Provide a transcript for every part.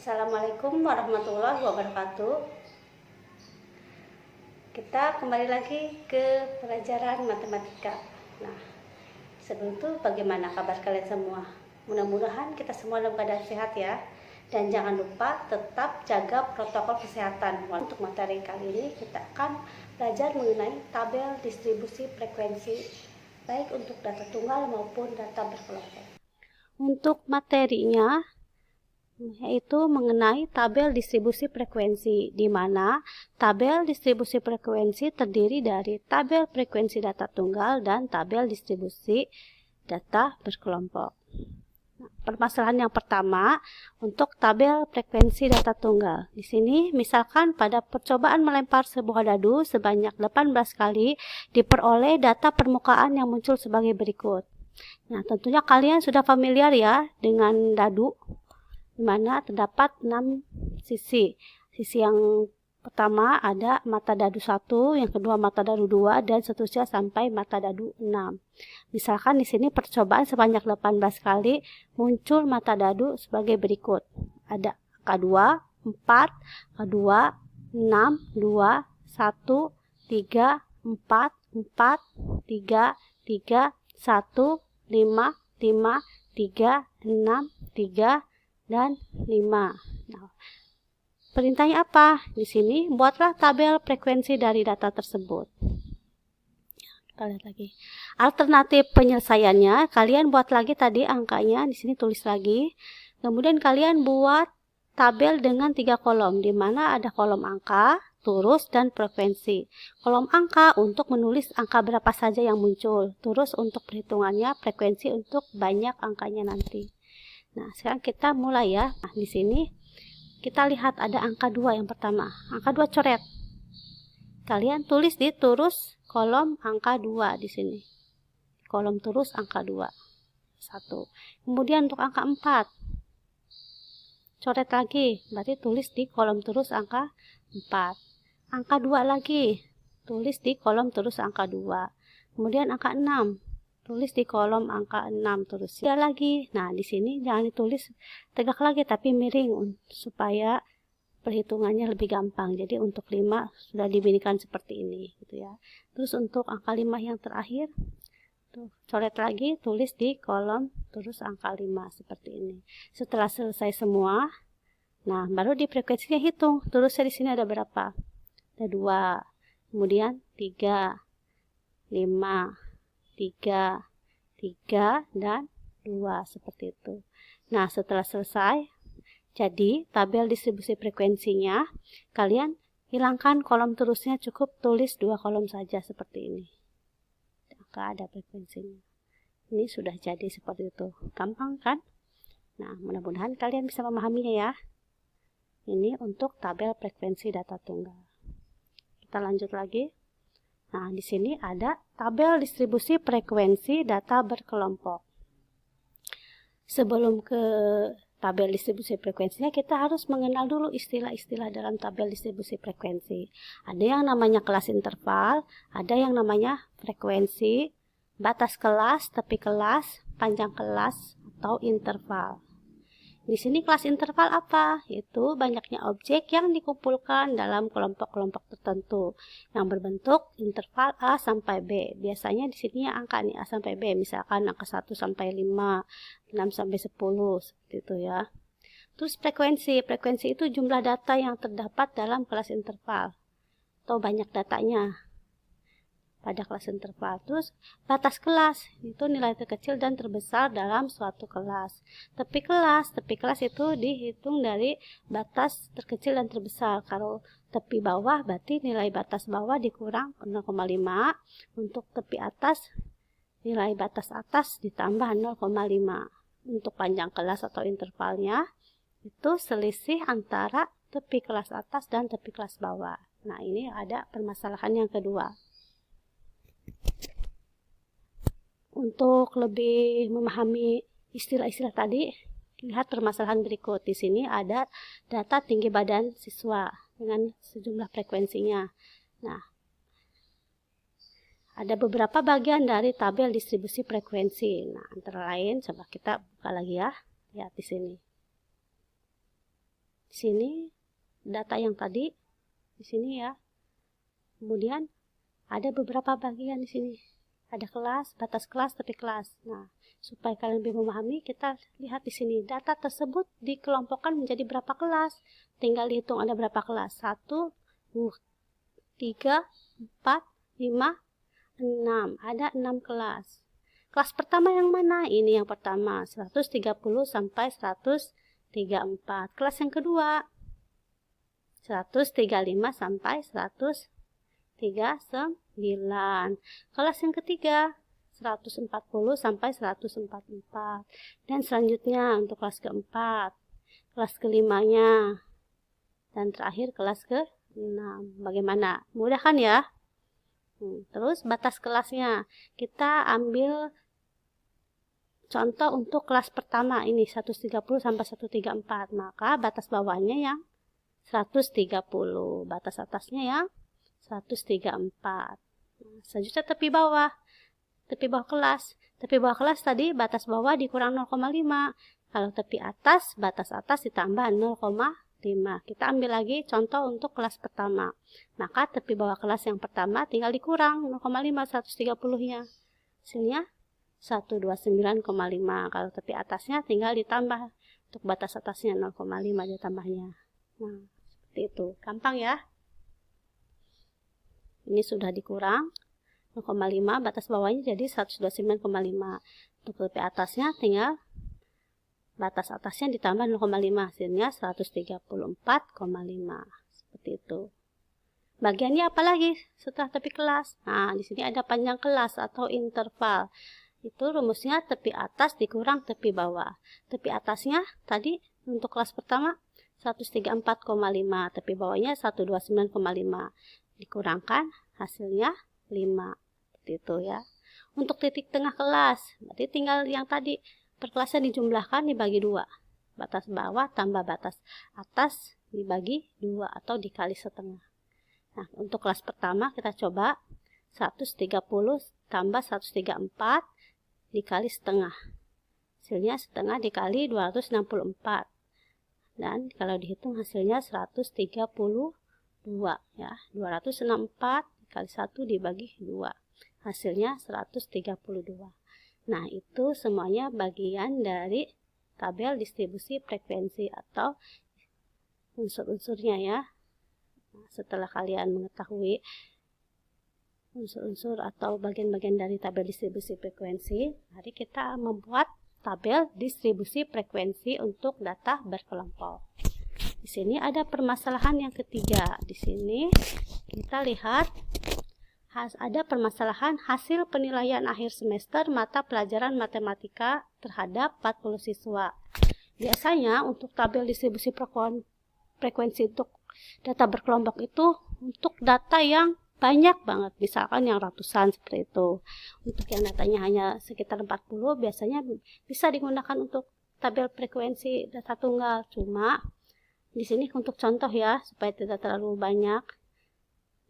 Assalamualaikum warahmatullahi wabarakatuh. Kita kembali lagi ke pelajaran matematika. Nah, sebelum itu bagaimana kabar kalian semua? Mudah-mudahan kita semua dalam keadaan sehat ya. Dan jangan lupa tetap jaga protokol kesehatan. Untuk materi kali ini kita akan belajar mengenai tabel distribusi frekuensi baik untuk data tunggal maupun data berkelompok. Untuk materinya yaitu mengenai tabel distribusi frekuensi, di mana tabel distribusi frekuensi terdiri dari tabel frekuensi data tunggal dan tabel distribusi data berkelompok. Nah, permasalahan yang pertama untuk tabel frekuensi data tunggal. Di sini misalkan pada percobaan melempar sebuah dadu sebanyak 18 kali diperoleh data permukaan yang muncul sebagai berikut. Nah, tentunya kalian sudah familiar ya dengan dadu, di mana terdapat 6 sisi. Sisi yang pertama ada mata dadu 1, yang kedua mata dadu 2, dan seterusnya sampai mata dadu 6. Misalkan di sini percobaan sebanyak 18 kali muncul mata dadu sebagai berikut. Ada angka 2, 4, angka 2, 6, 2, 1, 3, 4, 4, 3, 3, 1, 5, 5, 3, 6, 3, dan 5. Nah, perintahnya apa? Di sini buatlah tabel frekuensi dari data tersebut. Kita lihat lagi. Alternatif penyelesaiannya, kalian buat lagi tadi angkanya, di sini tulis lagi. Kemudian kalian buat tabel dengan 3 kolom, di mana ada kolom angka, turus, dan frekuensi. Kolom angka untuk menulis angka berapa saja yang muncul, turus untuk perhitungannya, frekuensi untuk banyak angkanya nanti. Nah, sekarang kita mulai ya. Nah, di sini kita lihat ada angka 2 yang pertama. Angka 2 coret. Kalian tulis di turus kolom angka 2 di sini. Kolom turus angka 2. 1. Kemudian untuk angka 4. Coret lagi, berarti tulis di kolom turus angka 4. Angka 2 lagi, tulis di kolom turus angka 2. Kemudian angka 6. Tulis di kolom angka 6 terus ya lagi. Nah, di sini jangan ditulis tegak lagi tapi miring supaya perhitungannya lebih gampang. Jadi untuk 5 sudah diberikan seperti ini gitu ya. Terus untuk angka 5 yang terakhir tuh, coret lagi, tulis di kolom terus angka 5 seperti ini. Setelah selesai semua, nah baru di frekuensinya hitung. Terusnya di sini ada berapa? Ada 2. Kemudian 3, 5, 3, 3, dan 2 seperti itu. Nah, setelah selesai, jadi tabel distribusi frekuensinya, kalian hilangkan kolom terusnya, cukup tulis 2 kolom saja seperti ini. Maka ada frekuensinya. Ini sudah jadi seperti itu. Gampang kan? Nah, mudah-mudahan kalian bisa memahaminya ya. Ini untuk tabel frekuensi data tunggal. Kita lanjut lagi. Nah, di sini ada tabel distribusi frekuensi data berkelompok. Sebelum ke tabel distribusi frekuensinya, kita harus mengenal dulu istilah-istilah dalam tabel distribusi frekuensi. Ada yang namanya kelas interval, ada yang namanya frekuensi, batas kelas, tepi kelas, panjang kelas, atau interval. Di sini kelas interval apa? Itu banyaknya objek yang dikumpulkan dalam kelompok-kelompok tertentu yang berbentuk interval A sampai B. Biasanya di sini angka nih A sampai B, misalkan angka 1 sampai 5, 6 sampai 10 seperti itu ya. Terus frekuensi itu jumlah data yang terdapat dalam kelas interval atau banyak datanya pada kelas interval. Terus batas kelas itu nilai terkecil dan terbesar dalam suatu kelas. Tepi kelas itu dihitung dari batas terkecil dan terbesar. Kalau tepi bawah berarti nilai batas bawah dikurang 0,5. Untuk tepi atas nilai batas atas ditambah 0,5. Untuk panjang kelas atau intervalnya itu selisih antara tepi kelas atas dan tepi kelas bawah. Nah, ini ada permasalahan yang kedua. Untuk lebih memahami istilah-istilah tadi, lihat permasalahan berikut. Di sini ada data tinggi badan siswa dengan sejumlah frekuensinya. Nah, ada beberapa bagian dari tabel distribusi frekuensi. Nah, antara lain, coba kita buka lagi ya. Lihat di sini. Di sini data yang tadi di sini ya. Kemudian ada beberapa bagian di sini. Ada kelas, batas kelas, tepi kelas. Nah, supaya kalian lebih memahami, kita lihat di sini. Data tersebut dikelompokkan menjadi berapa kelas. Tinggal dihitung ada berapa kelas. 1, 2, 3, 4, 5, 6. Ada 6 kelas. Kelas pertama yang mana? Ini yang pertama. 130 sampai 134. Kelas yang kedua. 135 sampai 139. Kelas yang ketiga 140 sampai 144. Dan selanjutnya untuk kelas keempat, kelas kelimanya, dan terakhir kelas ke-6. Bagaimana? Mudah kan ya? Terus batas kelasnya. Kita ambil contoh untuk kelas pertama ini 130 sampai 134. Maka batas bawahnya yang 130. Batas atasnya yang 134. Selanjutnya tepi bawah kelas. Tepi bawah kelas tadi batas bawah dikurang 0,5. Kalau tepi atas, batas atas ditambah 0,5. Kita ambil lagi contoh untuk kelas pertama. Maka tepi bawah kelas yang pertama tinggal dikurang 0,5 130-nya. Hasilnya 129,5. Kalau tepi atasnya tinggal ditambah. Untuk batas atasnya 0,5 ditambahnya. Nah, seperti itu. Gampang ya. Ini sudah dikurang 0,5, batas bawahnya jadi 129,5. Untuk tepi atasnya tinggal batas atasnya ditambah 0,5, hasilnya 134,5. Seperti itu. Bagiannya apa lagi setelah tepi kelas? Nah, di sini ada panjang kelas atau interval. Itu rumusnya tepi atas dikurang tepi bawah. Tepi atasnya tadi untuk kelas pertama 134,5, tepi bawahnya 129,5. Dikurangkan hasilnya 5. Seperti itu ya. Untuk titik tengah kelas, berarti tinggal yang tadi per kelasnya dijumlahkan dibagi 2. Batas bawah tambah batas atas dibagi 2 atau dikali setengah. Nah, untuk kelas pertama kita coba 130 tambah 134 dikali setengah. Hasilnya setengah dikali 264. Dan kalau dihitung hasilnya 132 ya. 264 dikali 1 dibagi 2. Hasilnya 132. Nah, itu semuanya bagian dari tabel distribusi frekuensi atau unsur-unsurnya ya. Nah, setelah kalian mengetahui unsur-unsur atau bagian-bagian dari tabel distribusi frekuensi, mari kita membuat tabel distribusi frekuensi untuk data berkelompok. Di sini ada permasalahan yang ketiga. Di sini kita lihat ada permasalahan hasil penilaian akhir semester mata pelajaran matematika terhadap 40 siswa. Biasanya untuk tabel distribusi frekuensi untuk data berkelompok itu untuk data yang banyak banget, misalkan yang ratusan seperti itu. Untuk yang datanya hanya sekitar 40 biasanya bisa digunakan untuk tabel frekuensi data tunggal. Cuma di sini untuk contoh ya, supaya tidak terlalu banyak,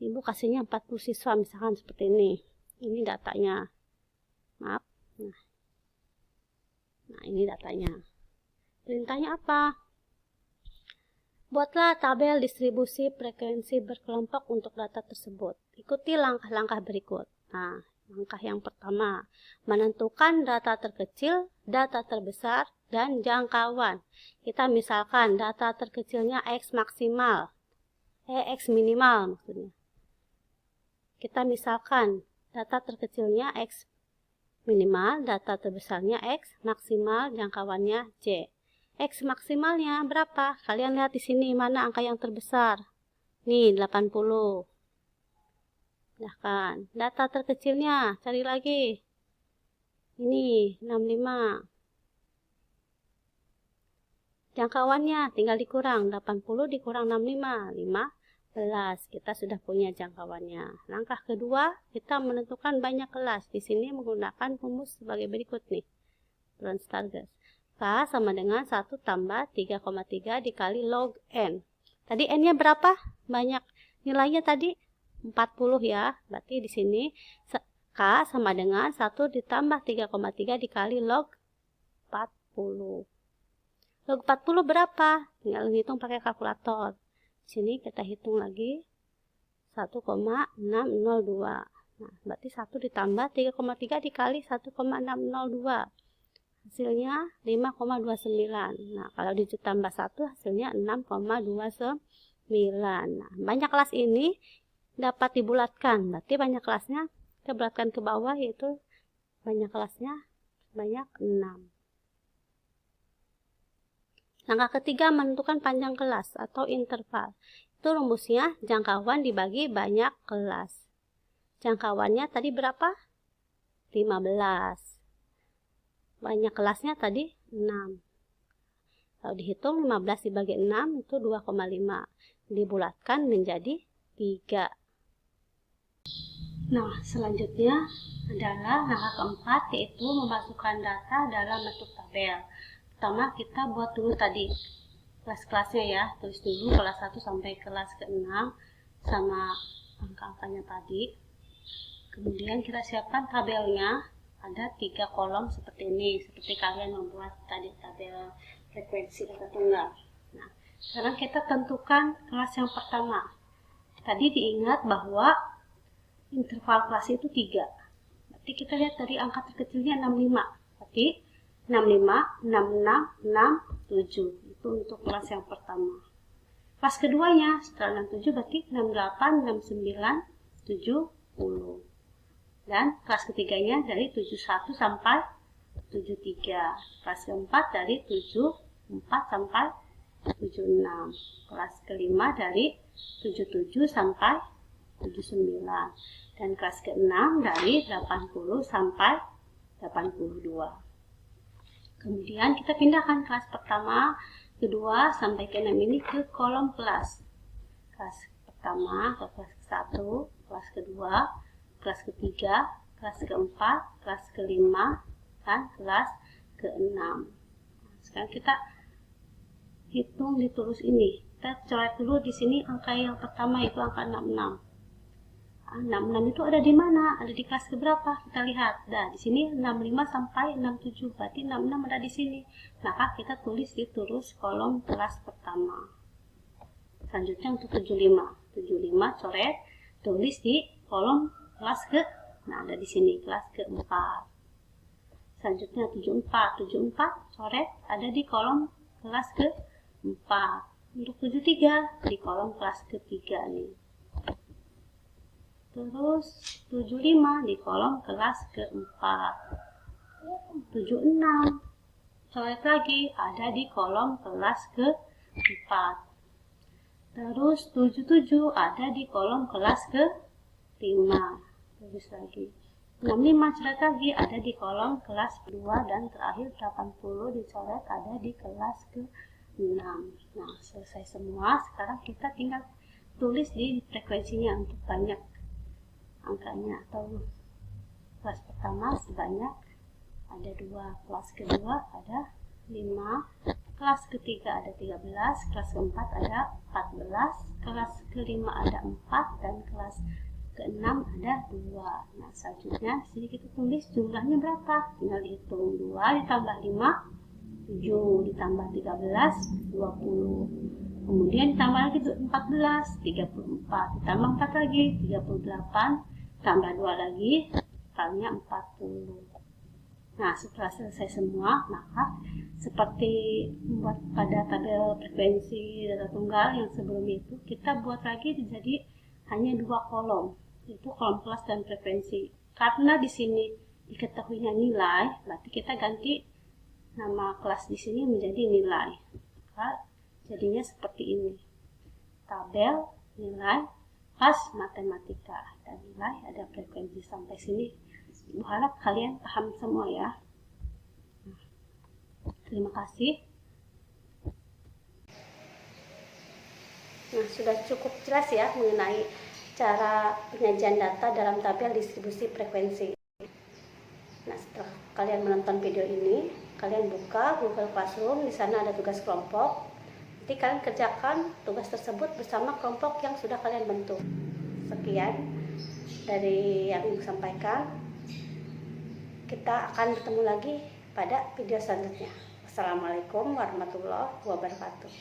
Ibu kasihnya 40 siswa misalkan seperti ini. Ini datanya. Maaf. Nah, ini datanya. Perintahnya apa? Buatlah tabel distribusi frekuensi berkelompok untuk data tersebut. Ikuti langkah-langkah berikut. Nah, langkah yang pertama, menentukan data terkecil, data terbesar, dan jangkauan. Kita misalkan data terkecilnya X maksimal, X minimal maksudnya. Kita misalkan data terkecilnya X minimal, data terbesarnya X maksimal, jangkauannya Y. X maksimalnya berapa? Kalian lihat di sini mana angka yang terbesar. Nih 80. Nah kan, data terkecilnya cari lagi. Ini 65. Jangkauannya tinggal dikurang 80 dikurang 65, 15. Kita sudah punya jangkauannya. Langkah kedua, kita menentukan banyak kelas. Di sini menggunakan rumus sebagai berikut nih. Bronstarges. K sama dengan 1 tambah 3,3 dikali log N. Tadi N-nya berapa? Banyak. Nilainya tadi 40 ya. Berarti di sini K sama dengan 1 ditambah 3,3 dikali log 40. log 40 berapa? Tinggal hitung pakai kalkulator. Sini kita hitung lagi 1,602. Nah, berarti 1 ditambah 3,3 dikali 1,602. Hasilnya 5,29. Nah, kalau ditambah 1 hasilnya 6,29. Nah, banyak kelas ini dapat dibulatkan. Berarti banyak kelasnya kita bulatkan ke bawah, yaitu banyak kelasnya banyak 6. Langkah ketiga, menentukan panjang kelas atau interval. Itu rumusnya jangkauan dibagi banyak kelas. Jangkauannya tadi berapa? 15. Banyak kelasnya tadi 6. Kalau dihitung 15 dibagi 6 itu 2,5. Dibulatkan menjadi 3. Nah, selanjutnya adalah langkah keempat, yaitu memasukkan data dalam bentuk tabel. Pertama kita buat dulu tadi kelas-kelasnya ya, tulis dulu kelas 1 sampai kelas ke-6 sama angka-angkanya tadi. Kemudian kita siapkan tabelnya, ada 3 kolom seperti ini, seperti kalian membuat tadi tabel frekuensi data tunggal. Nah, sekarang kita tentukan kelas yang pertama. Tadi diingat bahwa interval kelas itu 3. Berarti kita lihat dari angka terkecilnya 65. Berarti 65, 66, 67. Itu untuk kelas yang pertama. Kelas keduanya setelah 67 berarti 68, 69, 70. Dan kelas ketiganya dari 71 sampai 73. Kelas keempat dari 74 sampai 76. Kelas kelima dari 77 sampai 79. Dan kelas ke-6 dari 80 sampai 82. Kemudian kita pindahkan kelas pertama, kedua, sampai ke-6 ini ke kolom kelas. Kelas pertama ke kelas ke-1, kelas kedua, kelas ketiga, kelas keempat, kelas kelima, dan kelas ke-6. Sekarang kita hitung di tulis ini. Kita coret dulu di sini angka yang pertama, itu angka 66. 66 itu ada di mana? Ada di kelas keberapa? Kita lihat. Nah, di sini 65 sampai 67. Berarti 66 ada di sini. Maka kita tulis di terus kolom kelas pertama. Selanjutnya untuk 75. 75 coret, tulis di kolom kelas ke. Nah, ada di sini kelas keempat. Selanjutnya 74. 74 coret, ada di kolom kelas keempat. Untuk 73 di kolom kelas ketiga nih. Terus 75 di kolom kelas keempat. 76 coret lagi, ada di kolom kelas keempat. Terus 77 ada di kolom kelas ke-5. Tulis lagi. 65 coret lagi, ada di kolom kelas kedua. Dan terakhir 80 dicoret, ada di kelas ke-6. Nah, selesai semua. Sekarang kita tinggal tulis di frekuensinya untuk banyak angkanya, atau kelas pertama sebanyak ada 2, kelas kedua ada 5, kelas ketiga ada 13, kelas keempat ada 14, kelas kelima ada 4, dan kelas ke-6 ada 2. Nah, selanjutnya sini kita tulis jumlahnya berapa, tinggal dihitung. 2 ditambah 5 7, ditambah 13 20, kemudian ditambah lagi 14 34, ditambah 4 lagi 38, tambah 2 lagi, totalnya 40. Nah, setelah selesai semua, maka seperti membuat pada tabel frekuensi data tunggal yang sebelumnya itu, kita buat lagi jadi hanya 2 kolom, yaitu kolom kelas dan frekuensi. Karena di sini diketahuinya nilai, berarti kita ganti nama kelas di sini menjadi nilai. Maka jadinya seperti ini. Tabel, nilai, kelas matematika, dan nilai ada frekuensi. Sampai sini Ibu harap kalian paham semua ya. Terima kasih. Nah, sudah cukup jelas ya mengenai cara penyajian data dalam tabel distribusi frekuensi. Nah, setelah kalian menonton video ini, kalian buka Google Classroom, di sana ada tugas kelompok. Nanti kalian kerjakan tugas tersebut bersama kelompok yang sudah kalian bentuk. Sekian dari yang Ibu sampaikan. Kita akan bertemu lagi pada video selanjutnya. Wassalamualaikum warahmatullahi wabarakatuh.